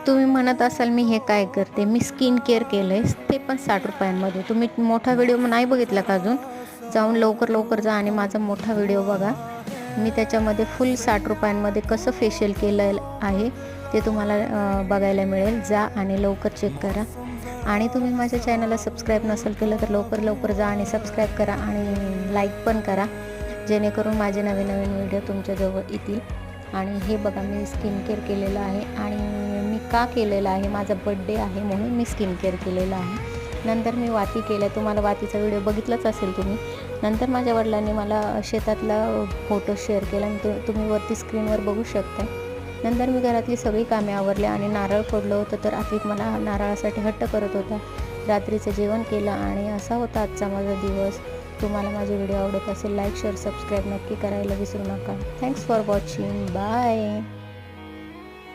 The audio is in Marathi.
तुम्ही म्हणत असाल मी हे काय करते, मी स्किन केअर केलं आहे, ते पण 60 रुपयांमध्ये. तुम्ही मोठा व्हिडिओ नाही बघितला का अजून, जाऊन लवकर लवकर जा आणि माझा मोठा व्हिडिओ बघा. मी त्याच्यामध्ये फुल 60 रुपयांमध्ये कसं फेशियल केलं आहे ते तुम्हाला बघायला मिळेल. जा आणि लवकर चेक करा. आणि तुम्ही माझ्या चॅनलला सबस्क्राईब नसेल केलं तर लवकर लवकर जा आणि सबस्क्राईब करा आणि लाईक पण करा, जेणेकरून माझे नवीन नवीन व्हिडिओ तुमच्याजवळ येतील. आणि हे बघा मी स्किन केअर केलेलं आहे. आणि मी का केलेलं आहे, माझा बड्डे आहे म्हणून मी स्किन केअर केलेलं आहे. नंतर मी वाती केल्या, तुम्हाला वातीचा व्हिडिओ बघितलाच असेल तुम्ही. नंतर माझ्या वडिलांनी मला शेतातला फोटो शेअर केला आणि तुम्ही वरती स्क्रीनवर बघू शकता. नंतर मी घरातली सगळी कामे आवरली आणि नारळ फोडलं होतं, तर आतिक मला नारळासाठी हट्ट करत होता. रात्रीचं जेवण केलं आणि असा होता आजचा माझा दिवस. तुम्हाला माझे व्हिडिओ आवडत असेल, लाईक शेअर सबस्क्राईब नक्की करायला विसरू नका. Thanks for watching. बाय.